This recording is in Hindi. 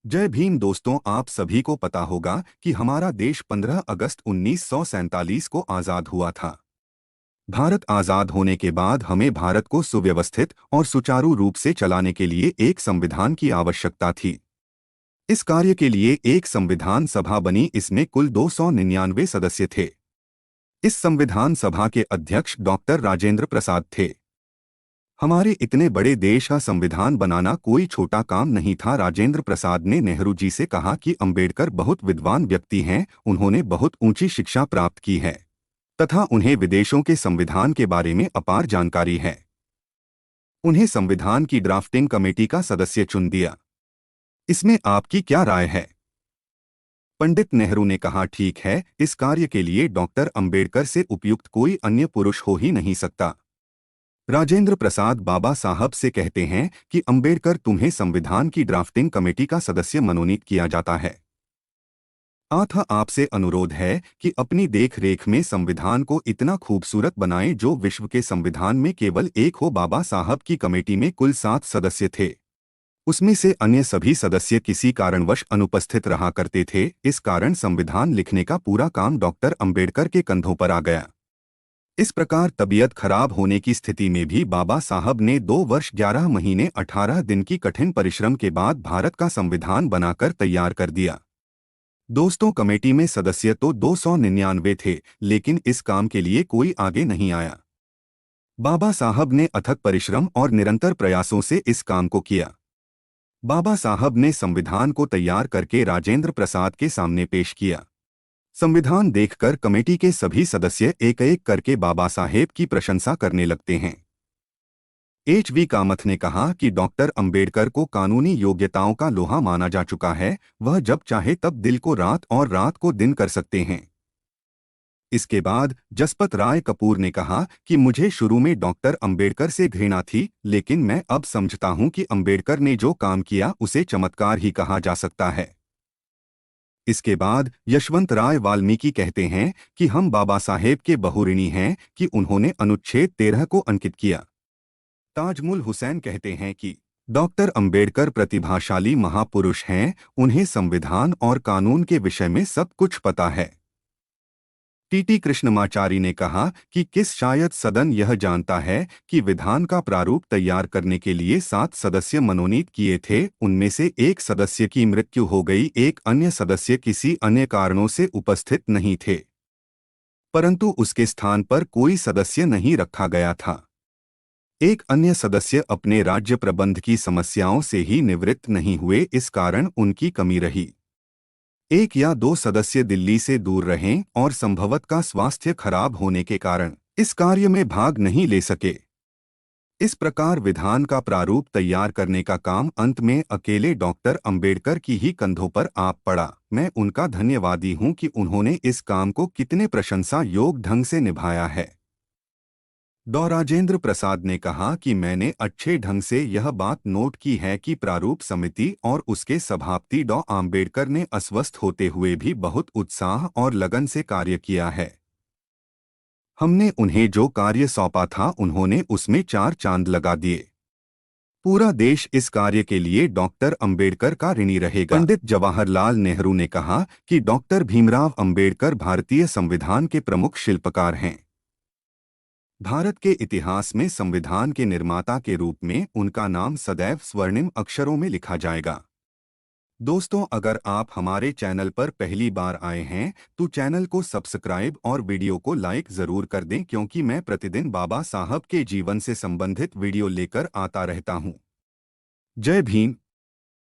जय भीम दोस्तों, आप सभी को पता होगा कि हमारा देश 15 अगस्त 1947 को आज़ाद हुआ था। भारत आज़ाद होने के बाद हमें भारत को सुव्यवस्थित और सुचारू रूप से चलाने के लिए एक संविधान की आवश्यकता थी। इस कार्य के लिए एक संविधान सभा बनी। इसमें कुल 299 सदस्य थे। इस संविधान सभा के अध्यक्ष डॉक्टर राजेंद्र प्रसाद थे। हमारे इतने बड़े देश का संविधान बनाना कोई छोटा काम नहीं था। राजेंद्र प्रसाद ने नेहरू जी से कहा कि अंबेडकर बहुत विद्वान व्यक्ति हैं, उन्होंने बहुत ऊंची शिक्षा प्राप्त की है तथा उन्हें विदेशों के संविधान के बारे में अपार जानकारी है। उन्हें संविधान की ड्राफ्टिंग कमेटी का सदस्य चुन दिया। इसमें आपकी क्या राय है? पंडित नेहरू ने कहा, ठीक है, इस कार्य के लिए डॉक्टर अंबेडकर से उपयुक्त कोई अन्य पुरुष हो ही नहीं सकता। राजेंद्र प्रसाद बाबा साहब से कहते हैं कि अंबेडकर, तुम्हें संविधान की ड्राफ्टिंग कमेटी का सदस्य मनोनीत किया जाता है। आथा आपसे अनुरोध है कि अपनी देख-रेख में संविधान को इतना खूबसूरत बनाएं जो विश्व के संविधान में केवल एक हो। बाबा साहब की कमेटी में कुल 7 सदस्य थे। उसमें से अन्य सभी सदस्य किसी कारणवश अनुपस्थित रहा करते थे। इस कारण संविधान लिखने का पूरा काम डॉक्टर अंबेडकर के कंधों पर आ गया। इस प्रकार तबीयत खराब होने की स्थिति में भी बाबा साहब ने 2 वर्ष 11 महीने 18 दिन की कठिन परिश्रम के बाद भारत का संविधान बनाकर तैयार कर दिया। दोस्तों, कमेटी में सदस्य तो 299 थे, लेकिन इस काम के लिए कोई आगे नहीं आया। बाबा साहब ने अथक परिश्रम और निरंतर प्रयासों से इस काम को किया। बाबा साहब ने संविधान को तैयार करके राजेंद्र प्रसाद के सामने पेश किया। संविधान देखकर कमेटी के सभी सदस्य एक-एक करके बाबा साहेब की प्रशंसा करने लगते हैं। एच.वी. कामथ ने कहा कि डॉक्टर अंबेडकर को कानूनी योग्यताओं का लोहा माना जा चुका है। वह जब चाहे तब दिल को रात और रात को दिन कर सकते हैं। इसके बाद जसपत राय कपूर ने कहा कि मुझे शुरू में डॉक्टर अंबेडकर से घृणा थी, लेकिन मैं अब समझता हूं कि अंबेडकर ने जो काम किया उसे चमत्कार ही कहा जा सकता है। इसके बाद यशवंत राय वाल्मीकि कहते हैं कि हम बाबा साहेब के बहुऋणी हैं कि उन्होंने अनुच्छेद 13 को अंकित किया। ताजमुल हुसैन कहते हैं कि डॉक्टर अंबेडकर प्रतिभाशाली महापुरुष हैं, उन्हें संविधान और कानून के विषय में सब कुछ पता है। टी.टी. कृष्णमाचारी ने कहा कि किस शायद सदन यह जानता है कि विधान का प्रारूप तैयार करने के लिए 7 सदस्य मनोनीत किए थे। उनमें से एक सदस्य की मृत्यु हो गई, एक अन्य सदस्य किसी अन्य कारणों से उपस्थित नहीं थे, परंतु उसके स्थान पर कोई सदस्य नहीं रखा गया था। एक अन्य सदस्य अपने राज्य प्रबंध की समस्याओं से ही निवृत्त नहीं हुए, इस कारण उनकी कमी रही। 1 या 2 सदस्य दिल्ली से दूर रहें और संभवतः स्वास्थ्य खराब होने के कारण इस कार्य में भाग नहीं ले सके। इस प्रकार विधान का प्रारूप तैयार करने का काम अंत में अकेले डॉक्टर अंबेडकर की ही कंधों पर आ पड़ा। मैं उनका धन्यवादी हूं कि उन्होंने इस काम को कितने प्रशंसा योग्य ढंग से निभाया है। डॉ. राजेंद्र प्रसाद ने कहा कि मैंने अच्छे ढंग से यह बात नोट की है कि प्रारूप समिति और उसके सभापति डॉ. आम्बेडकर ने अस्वस्थ होते हुए भी बहुत उत्साह और लगन से कार्य किया है। हमने उन्हें जो कार्य सौंपा था उन्होंने उसमें 4 चांद लगा दिए। पूरा देश इस कार्य के लिए डॉक्टर अंबेडकर का ऋणी रहेगा। पंडित जवाहरलाल नेहरू ने कहा कि डॉक्टर भीमराव अंबेडकर भारतीय संविधान के प्रमुख शिल्पकार हैं। भारत के इतिहास में संविधान के निर्माता के रूप में उनका नाम सदैव स्वर्णिम अक्षरों में लिखा जाएगा। दोस्तों, अगर आप हमारे चैनल पर पहली बार आए हैं तो चैनल को सब्सक्राइब और वीडियो को लाइक ज़रूर कर दें, क्योंकि मैं प्रतिदिन बाबा साहब के जीवन से संबंधित वीडियो लेकर आता रहता हूं। जय भीम।